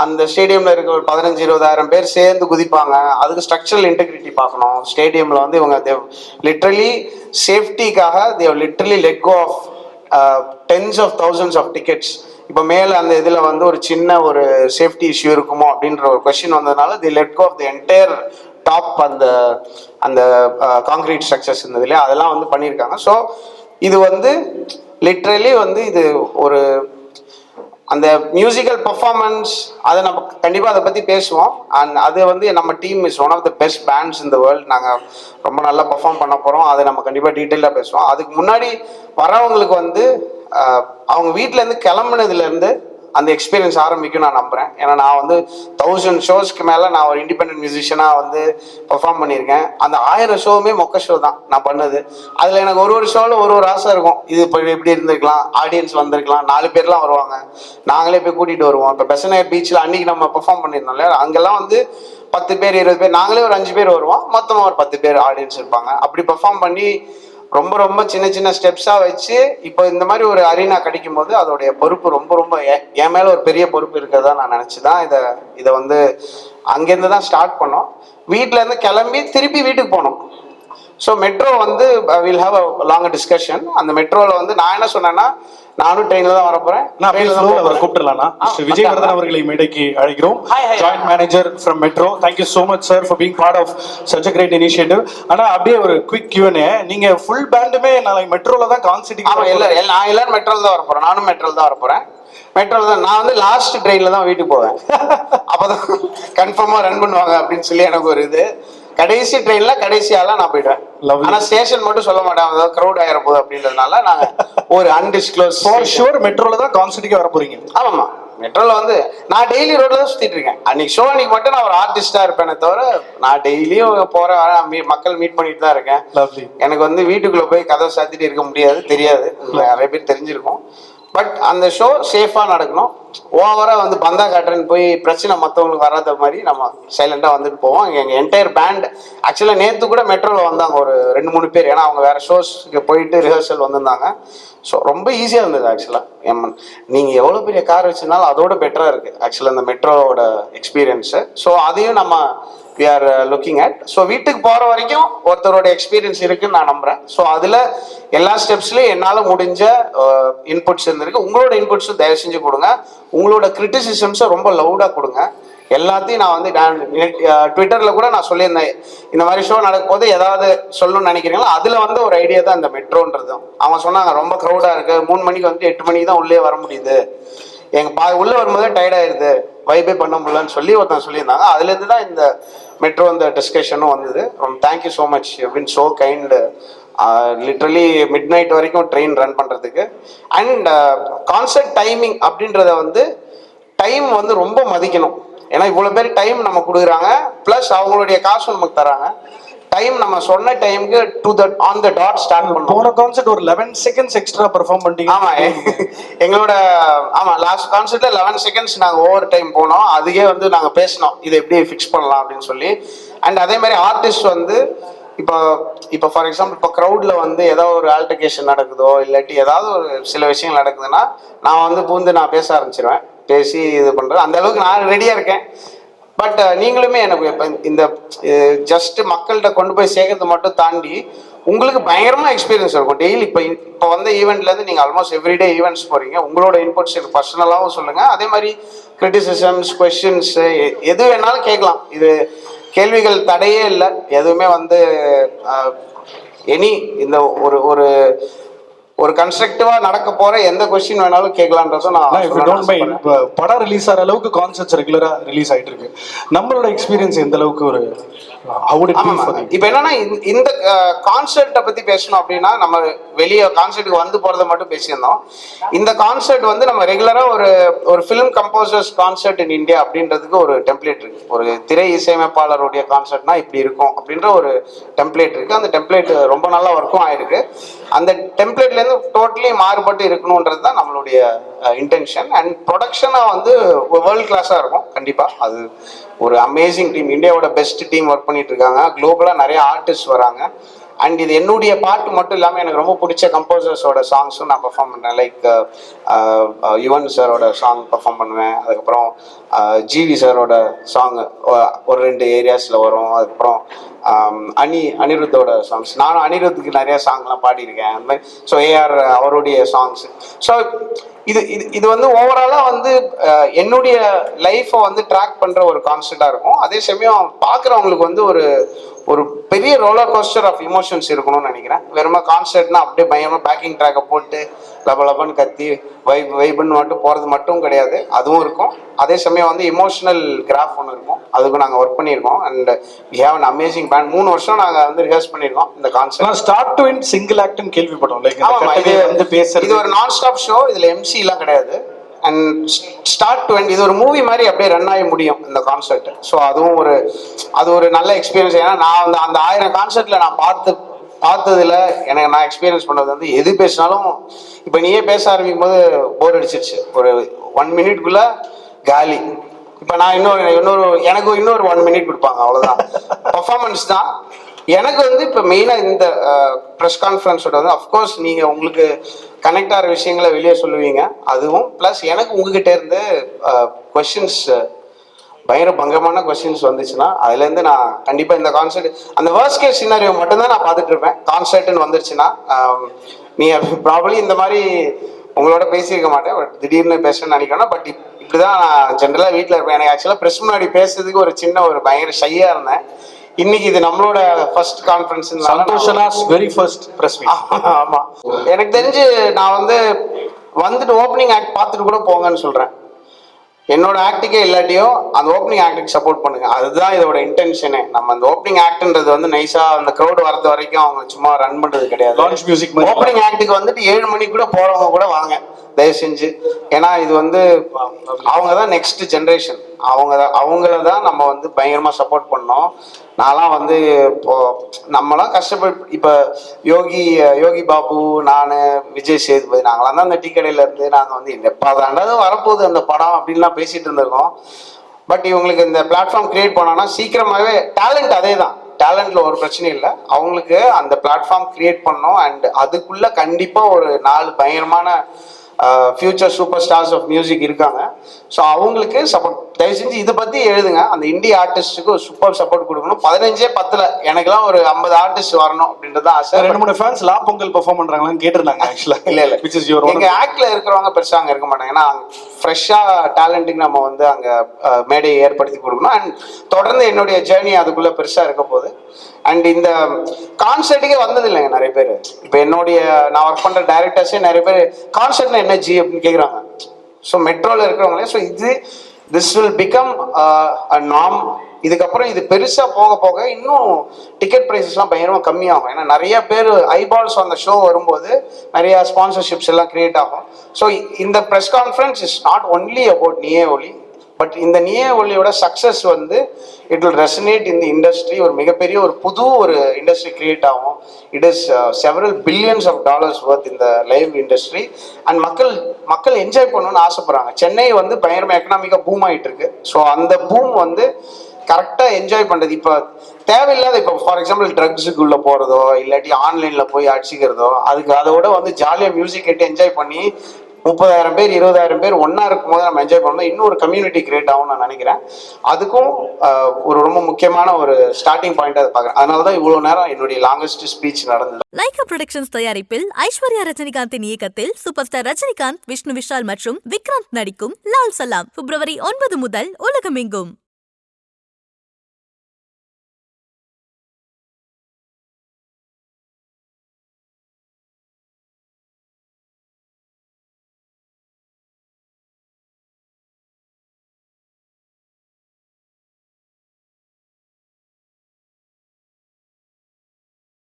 அந்த ஸ்டேடியமில் இருக்க ஒரு 15-20 பேர் சேர்ந்து குதிப்பாங்க. அதுக்கு ஸ்ட்ரக்சரல் இன்டெகிரிட்டி பார்க்கணும். ஸ்டேடியமில் வந்து இவங்க லிட்ரலி சேஃப்டிக்காக literally let go of tens of thousands of tickets. இப்போ மேலே அந்த இதில் வந்து ஒரு சின்ன ஒரு சேஃப்டி இஷ்யூ இருக்குமோ அப்படின்ற ஒரு கொஸ்டின் வந்ததுனால the let go of the entire top அந்த கான்கிரீட் ஸ்ட்ரக்சர்ஸ் இருந்தது இல்லையா, அதெல்லாம் வந்து பண்ணியிருக்காங்க. ஸோ இது வந்து லிட்ரலி வந்து இது ஒரு அந்த மியூசிக்கல் பர்ஃபார்மன்ஸ், அதை நம்ம கண்டிப்பாக அதை பற்றி பேசுவோம். அண்ட் அது வந்து நம்ம team is one of the best bands in the world. நாங்கள் ரொம்ப நல்லா பர்ஃபார்ம் பண்ண போகிறோம். அதை நம்ம கண்டிப்பாக டீட்டெயிலாக பேசுவோம். அதுக்கு முன்னாடி வரவங்களுக்கு வந்து அவங்க வீட்டிலேருந்து கிளம்புனதுலேருந்து அந்த எக்ஸ்பீரியன்ஸ் ஆரம்பிக்கும் நான் நம்புறேன். ஏன்னா நான் வந்து 1000 ஷோஸ்க்கு மேலே நான் ஒரு இண்டிபெண்டன்ட் மியூசிஷியனாக வந்து பெர்ஃபார்ம் பண்ணியிருக்கேன். அந்த 1000 ஷோவுமே மொக்க ஷோ தான் நான் பண்ணது. அதில் எனக்கு ஒரு ஷோவில் ஒரு ஆசை இருக்கும், இது இப்போ இப்படி இருந்திருக்கலாம், ஆடியன்ஸ் வந்திருக்கலாம், 4 பேர்லாம் வருவாங்க, நாங்களே போய் கூட்டிகிட்டு வருவோம். இப்போ பெசநகர் பீச்சில் அன்றைக்கி நம்ம பெர்ஃபார்ம் பண்ணியிருந்தோம் இல்லையா, அங்கெல்லாம் வந்து 10 பேர் 20 பேர், நாங்களே ஒரு 5 பேர் வருவோம், மொத்தமாக ஒரு 10 பேர் ஆடியன்ஸ் இருப்பாங்க. அப்படி பெர்ஃபார்ம் பண்ணி ரொம்ப ரொம்ப சின்ன சின்ன ஸ்டெப்ஸாக வச்சு இப்போ இந்த மாதிரி ஒரு அரீனா கிடைக்கும் போது அதோடைய பொறுப்பு ரொம்ப ரொம்ப என் மேலே ஒரு பெரிய பொறுப்பு இருக்கிறதா நான் நினச்சி தான் இதை வந்து அங்கேருந்து தான் ஸ்டார்ட் பண்ணோம். வீட்டிலேருந்து கிளம்பி திருப்பி வீட்டுக்கு போனோம். ஸோ மெட்ரோ வந்து will have a long discussion. அந்த மெட்ரோவில் வந்து நான் என்ன சொன்னேன்னா, நானும் ட்ரெயினில் தான் வரப்போறேன். அவரை கூப்பிட்டுலாம்னா மிஸ்டர் விஜயவர்தன் அவர்களை மேடைக்கு அழைக்கிறோம். Joint manager from metro. Thank you so much sir for being part of such a great initiative. ஆனா அப்படியே ஒரு குவிக் Q&A, நீங்க ஃபுல் பேண்டுமே நாளைக்கு மெட்ரோல தான் கான்சர்ட்? நான் எல்லாரும் மெட்ரோல தான் வரப்போறேன். நானும் மெட்ரோல தான் வரப்போறேன். மெட்ரோல தான் நான் வந்து லாஸ்ட் ட்ரெயின்ல தான் வீட்டுக்கு போவேன். அப்பதான் கன்ஃபார்மா ரன் பண்ணுவாங்க அப்படின்னு சொல்லி எனக்கு ஒரு இது. கடைசி ட்ரெயின்ல கடைசியாலாம் நான் போயிடுவேன். ஆனா ஸ்டேஷன் மட்டும் சொல்ல மாட்டேன், அதாவது கிரௌட் ஆயிர போகுது அப்படின்றதுனால நாங்க ஒரு அன்டிஸ்க்ளோஸ். ஃபார் ஷூர் மெட்ரோல தான் கான்சர்ட்டுக்கே வர போறீங்க? ஆமாமா, மெட்ரோல வந்து நான் டெய்லி ரோட்ல தான் சுத்திட்டு இருக்கேன். அன்னைக்கு ஷோ அன்னைக்கு மட்டும் நான் ஒரு ஆர்டிஸ்டா இருப்பேனே தவிர நான் டெய்லியும் போறேன், மக்கள் மீட் பண்ணிட்டு தான் இருக்கேன். எனக்கு வந்து வீட்டுக்குள்ள போய் கதவை சாத்திட்டு இருக்க முடியாது, தெரியாது, நிறைய பேர் தெரிஞ்சிருக்கும். பட் அந்த ஷோ சேஃபாக நடக்கணும். ஓவராக வந்து பந்தா காட்டுறேன்னு போய் பிரச்சனை மற்றவங்களுக்கு வராத மாதிரி நம்ம சைலண்டாக வந்துட்டு போவோம். எங்கள் என்டையர் பேண்ட் ஆக்சுவலாக நேற்று கூட மெட்ரோவில் வந்தாங்க ஒரு 2-3 பேர். ஏன்னா அவங்க வேறு ஷோஸ்க்கு போயிட்டு ரிஹர்சல் வந்திருந்தாங்க. ஸோ ரொம்ப ஈஸியாக இருந்தது ஆக்சுவலாக. நீங்கள் எவ்வளோ பெரிய கார் வச்சுருந்தாலும் அதோட பெட்டராக இருக்குது ஆக்சுவலாக அந்த மெட்ரோவோட எக்ஸ்பீரியன்ஸு. ஸோ அதையும் நம்ம we are looking at. So வீட்டுக்கு போகிற வரைக்கும் ஒருத்தரோட எக்ஸ்பீரியன்ஸ் இருக்குன்னு நான் நம்புகிறேன். ஸோ அதில் எல்லா ஸ்டெப்ஸ்லையும் என்னால் முடிஞ்ச இன்புட்ஸ் இருந்திருக்கு. உங்களோட இன்புட்ஸும் தயவு செஞ்சு கொடுங்க. உங்களோட கிரிட்டிசிசம்ஸை ரொம்ப லவுடாக கொடுங்க. எல்லாத்தையும் நான் வந்து ட்விட்டரில் கூட நான் சொல்லியிருந்தேன், இந்த மாதிரி ஷோ நடக்கும் போது ஏதாவது சொல்லணும்னு நினைக்கிறீங்களா, அதில் வந்து ஒரு ஐடியா தான் இந்த மெட்ரோன்றதும். அவங்க சொன்னாங்க ரொம்ப க்ரௌடாக இருக்குது, 3 மணிக்கு வந்து 8 மணிக்கு தான் உள்ளே வர முடியுது, உள்ளே வரும்போதே டயர்ட் ஆயிடுது, வைபே பண்ண முடியலன்னு சொல்லி ஒருத்தன் சொல்லியிருந்தாங்க. அதுலேருந்து தான் இந்த மெட்ரோ இந்த டிஸ்கஷனும் வந்தது. Thank you so much, you been so kind. Literally mid night வரைக்கும் ட்ரெயின் ரன் பண்ணுறதுக்கு. அண்ட் கான்சர்ட் டைமிங் அப்படின்றத வந்து டைம் வந்து ரொம்ப மதிக்கணும். ஏன்னா இவ்வளோ பேர் டைம் நம்ம கொடுக்குறாங்க, ப்ளஸ் அவங்களுடைய காசும் நமக்கு தராங்க. டைம் நம்ம சொன்ன டைமுக்கு ஆன் த டாட் ஸ்டார்ட் பண்ணோம். போன கான்சர்ட் ஒரு 11 செகண்ட்ஸ் எக்ஸ்ட்ரா பெர்ஃபார்ம் பண்ணிட்டீங்க. ஆமா, எங்களோட லாஸ்ட் கான்சர்ட்ல 11 செகண்ட்ஸ் நாங்க ஓவர் டைம் போனோம். அதுக்கே வந்து நாங்க பேசினோம் இதை எப்படி ஃபிக்ஸ் பண்ணலாம் அப்படின்னு சொல்லி. அண்ட் அதே மாதிரி ஆர்டிஸ்ட் வந்து இப்போ ஃபார் எக்ஸாம்பிள் இப்போ க்ரௌட்ல வந்து ஏதாவது ஒரு ஆல்டர்கேஷன் நடக்குதோ இல்லாட்டி ஏதாவது ஒரு சில விஷயங்கள் நடக்குதுன்னா நான் வந்து பூந்து நான் பேச ஆரம்பிச்சிருவேன். பேசி இது பண்றது அந்த அளவுக்கு நான் ரெடியா இருக்கேன். பட் நீங்களுமே எனக்கு இப்போ இந்த ஜஸ்ட் மக்கள்கிட்ட கொண்டு போய் சேர்க்கறது மட்டும் தாண்டி உங்களுக்கு பயங்கரமாக எக்ஸ்பீரியன்ஸ் இருக்கும். டெய்லி இப்போ வந்த ஈவெண்ட்லேருந்து நீங்கள் ஆல்மோஸ்ட் எவ்ரிடே ஈவெண்ட்ஸ் போகிறீங்க. உங்களோட இன்புட்ஸ் எனக்கு பர்சனலாகவும் சொல்லுங்கள். அதே மாதிரி கிரிட்டிசிசம்ஸ், கொஸ்டின்ஸ் எது வேணாலும் கேட்கலாம். இது கேள்விகள் தடையே இல்லை. எதுவுமே வந்து எனி இந்த ஒரு ஒரு கன்ஸ்ட்ரக்டிவா நடக்க போற எந்த கொஸ்டின் வேணாலும் கேட்கலான்றதும் நான். படம் ரிலீஸ் ஆகிற அளவுக்கு கான்சர்ட்ஸ் ரெகுலரா ரிலீஸ் ஆயிட்டு இருக்கு. நம்மளோட எக்ஸ்பீரியன்ஸ் எந்த அளவுக்கு ஒரு இப்போ என்னன்னா இந்த கான்சர்ட்டை பத்தி பேசணும் அப்படின்னா நம்ம வெளியே கான்சர்ட்டுக்கு வந்து போறதை மட்டும் பேசியிருந்தோம். இந்த கான்சர்ட் வந்து நம்ம ரெகுலரா ஒரு film composers concert in India அப்படின்றதுக்கு ஒரு டெம்ப்ளேட் இருக்கு. ஒரு திரை இசையமைப்பாளருடைய கான்சர்ட்னா இப்படி இருக்கும் அப்படின்ற ஒரு டெம்ப்ளேட் இருக்கு. அந்த டெம்ப்ளேட் ரொம்ப நல்லா ஒர்க்கும் ஆயிருக்கு. அந்த டெம்ப்ளேட்ல இருந்து டோட்டலி மாறுபட்டு இருக்கணும்ன்றது தான் நம்மளுடைய இன்டென்ஷன். அண்ட் ப்ரொடக்ஷனா வந்து வேர்ல்ட் கிளாஸா இருக்கும் கண்டிப்பா. அது ஒரு அமேசிங் டீம், இந்தியாவோட பெஸ்ட் டீம் ஒர்க் பண்ணிட்டு இருக்காங்க. குளோபலா நிறைய ஆர்டிஸ்ட் வராங்க. அண்ட் இது என்னுடைய பாட்டு மட்டும் இல்லாமல் எனக்கு ரொம்ப பிடிச்ச கம்போசர்ஸோட சாங்ஸும் நான் பெர்ஃபார்ம் பண்ணுறேன். லைக் யுவன் சாரோட சாங் பெர்ஃபார்ம் பண்ணுவேன். அதுக்கப்புறம் ஜிவி சாரோட சாங் ஒரு 2 ஏரியாஸில் வரும். அதுக்கப்புறம் அனிருத்தோட சாங்ஸ், நானும் அனிருத்துக்கு நிறைய சாங்லாம் பாடியிருக்கேன் அந்த மாதிரி. ஸோ ஏஆர் அவருடைய சாங்ஸ். ஸோ இது வந்து ஓவராலாக வந்து என்னுடைய லைஃப்பை வந்து ட்ராக் பண்ணுற ஒரு கான்செப்டாக இருக்கும். அதே சமயம் பார்க்குறவங்களுக்கு வந்து ஒரு பெரிய ரோலர் கோஸ்டர் ஆஃப் இமோஷன்ஸ் இருக்கணும்னு நினைக்கிறேன். வெறுமா கான்சர்ட்னா அப்படியே பயமா பேக்கிங் ட்ராக்கை போட்டு லபலபன்னு கத்தி வைப்புன்னு மட்டும் போகிறது மட்டும் கிடையாது, அதுவும் இருக்கும். அதே சமயம் வந்து இமோஷனல் கிராஃப் ஒன்று இருக்கும், அதுக்கு நாங்கள் ஒர்க் பண்ணியிருக்கோம். And we have an amazing band. 3 வருஷம் நாங்கள் வந்து ரிஹர்ஸ் பண்ணியிருக்கோம் இந்த concert. Start to end single ஆக்ட்னு கேள்விப்பட்டோம். லைக் இது ஒரு நான் ஸ்டாப் ஷோ. இதில் எம்சி எல்லாம் கிடையாது. அண்ட் ஸ்டார்ட் டு எண்ட் இது ஒரு மூவி மாதிரி அப்படியே ரன் ஆகி முடியும் இந்த கான்சர்ட். ஸோ அதுவும் அது ஒரு நல்ல எக்ஸ்பீரியன்ஸ். ஏன்னா நான் அந்த 1000 கான்சர்ட்ல நான் பார்த்ததுல எனக்கு நான் எக்ஸ்பீரியன்ஸ் பண்ணது வந்து எது பேசினாலும் இப்போ நீயே பேச ஆரம்பிக்கும் போது போர் அடிச்சிருச்சு. ஒரு 1 மினிட்குள்ள காலி. இப்போ நான் எனக்கு இன்னொரு 1 மினிட் கொடுப்பாங்க, அவ்வளோதான். பர்ஃபார்மன்ஸ் தான் எனக்கு வந்து இப்போ மெயினாக இந்த ப்ரெஸ் கான்ஃபரன்ஸோட வந்து அஃப்கோர்ஸ் நீங்கள் உங்களுக்கு கனெக்ட் ஆகிற விஷயங்களை வெளியே சொல்லுவீங்க. அதுவும் ப்ளஸ் எனக்கு உங்ககிட்ட இருந்து கொஷின்ஸ் பயங்கர பங்கமான கொஸ்டின்ஸ் வந்துச்சுன்னா அதுலேருந்து நான் கண்டிப்பாக இந்த கான்சர்ட் அந்த வேர்ஸ்ட் கேஸ் சினாரியோ மட்டும்தான் நான் பார்த்துட்டு இருப்பேன். கான்சர்ட்னு வந்துருச்சுன்னா நீ ப்ராபப்ளி இந்த மாதிரி உங்களோட பேசியிருக்க மாட்டேன், பட் திடீர்னு பேசணும்னு நினைக்கிறேன். பட் இப்படிதான் நான் ஜென்ரலாக வீட்டில் இருப்பேன். எனக்கு ஆக்சுவலாக ப்ரெஸ் முன்னாடி பேசுறதுக்கு ஒரு சின்ன ஒரு பயங்கர ஷையாக இருந்தேன். இன்னைக்கு இது நம்மளோட first conference. Very first press meet. ஆமா, எனக்கு தெரிஞ்சு நான் வந்துட்டு ஓப்பனிங் ஆக்ட் பார்த்துட்டு கூட போங்கன்னு சொல்றேன். என்னோட ஆக்டுக்கே இல்லாட்டியும் அந்த ஓப்பனிங் ஆக்டுக்கு சப்போர்ட் பண்ணுங்க. அதுதான் இதோட இன்டென்ஷனே. நம்ம அந்த ஓப்பனிங் ஆக்ட்ன்றது வந்து நைஸா அந்த க்ரௌட் வரது வரைக்கும் அவங்க சும்மா ரன் பண்றது கிடையாது. லான்ச் மியூசிக் ஓப்பனிங் ஆக்டுக்கு வந்துட்டு 7 மணிக்கு கூட போறவங்க கூட வாங்க தயவு செஞ்சு. ஏன்னா இது வந்து அவங்க தான் நெக்ஸ்ட் ஜென்ரேஷன். அவங்கள தான் நம்ம வந்து பயங்கரமா சப்போர்ட் பண்ணோம். நான்லாம் வந்து இப்போ நம்மளாம் கஷ்டப்பட்டு இப்போ யோகி பாபு, நான், விஜய் சேதுபதி நாங்களாம் தான் அந்த டீ கடையில இருந்து நாங்கள் வந்து எப்போ தாண்டாவது வரப்போகுது அந்த படம் அப்படின்லாம் பேசிட்டு இருந்திருக்கோம். பட் இவங்களுக்கு இந்த பிளாட்ஃபார்ம் கிரியேட் பண்ணோன்னா சீக்கிரமாகவே டேலண்ட் அதே தான், டேலண்ட்ல ஒரு பிரச்சனை இல்லை. அவங்களுக்கு அந்த பிளாட்ஃபார்ம் கிரியேட் பண்ணோம். அண்ட் அதுக்குள்ள கண்டிப்பாக ஒரு 4 பயங்கரமான future superstars of music இருக்காங்க. ஸோ அவங்களுக்கு சப்போர்ட் தயவு செஞ்சு இதை பற்றி எழுதுங்க. அந்த இந்திய ஆர்டிஸ்ட்டுக்கு ஒரு சூப்பர் சப்போர்ட் கொடுக்கணும். 15 10 எனக்கெல்லாம் ஒரு 50 ஆர்டிஸ்ட் வரணும் அப்படின்றது ஆசை. 2-3 ஃபேன்ஸ் லா பொங்கல் பெர்ஃபார்ம் பண்றாங்களான்னு கேட்டிருந்தாங்க ஆக்சுவலாக. இல்லை விச் இஸ் யுவர் எங்கள் ஆக்டில் இருக்கிறவங்க பெருசாக அங்கே இருக்க மாட்டாங்க. ஏன்னா ஃப்ரெஷ்ஷாக டேலண்ட்டுக்கு நம்ம வந்து அங்கே மேடையை ஏற்படுத்தி கொடுக்கணும். அண்ட் தொடர்ந்து என்னுடைய ஜேர்னி அதுக்குள்ளே பெருசாக இருக்க போகுது. அண்ட் இந்த கான்சர்ட்டுக்கே வந்தது இல்லைங்க நிறைய பேர். இப்போ நான் ஒர்க் பண்ணுற டைரக்டர்ஸே நிறைய பேர் கான்சர்ட்னா என்ன ஜி அப்படின்னு கேட்குறாங்க. ஸோ மெட்ரோவில் இருக்கிறவங்களே. So this will become a norm. இதுக்கப்புறம் இது பெருசாக போக போக இன்னும் டிக்கெட் ப்ரைஸஸ்லாம் பயங்கரமாக கம்மியாகும். ஏன்னா நிறைய பேர் ஐபால்ஸ் அந்த ஷோ வரும்போது நிறையா ஸ்பான்சர்ஷிப்ஸ் எல்லாம் கிரியேட் ஆகும். ஸோ இந்த press conference is not only about Neeye Oli, but இந்த நியே ஒலியோட சக்ஸஸ் வந்து it will resonate in the industry. ஒரு மிகப்பெரிய புது இண்டஸ்ட்ரி கிரியேட் ஆகும். It is several billions of dollars worth இந்த லைவ் இண்டஸ்ட்ரி. அண்ட் மக்கள் என்ஜாய் பண்ணணும்னு ஆசைப்படுறாங்க. சென்னை வந்து பயங்கரமாக எக்கனாமிக்காக பூம் ஆகிட்டு இருக்கு. ஸோ அந்த பூம் வந்து கரெக்டாக என்ஜாய் பண்ணுறது. இப்போ தேவையில்லாத இப்போ ஃபார் எக்ஸாம்பிள் ட்ரக்ஸுக்குள்ளே போகிறதோ இல்லாட்டி ஆன்லைனில் போய் அடிச்சிக்கிறதோ அதோட வந்து ஜாலியாக மியூசிக் கேட்டு என்ஜாய் பண்ணி 30,000 பேர் 20,000 பேர் ஒன்றா இருக்கும் போது நம்ம என்ஜாய் பண்ணணும். இன்னும் ஒரு கம்யூனிட்டி கிரியேட் ஆகும்னு நான் நினைக்கிறேன். அதுக்கும் ரொம்ப முக்கியமான ஒரு ஸ்டார்டிங் பாயிண்ட் அதை பார்க்குறேன். அதனால தான் இவ்வளோ நேரம் என்னுடைய லாங்கஸ்ட் ஸ்பீச் நடந்தது. லைகா புரொடக்ஷன்ஸ் தயாரிப்பில் ஐஸ்வர்யா ரஜினிகாந்தின் இயக்கத்தில் சூப்பர் ஸ்டார் ரஜினிகாந்த், விஷ்ணு விஷால் மற்றும் விக்ராந்த் நடிக்கும் லால் சலாம் February 9 முதல் உலகமெங்கும்.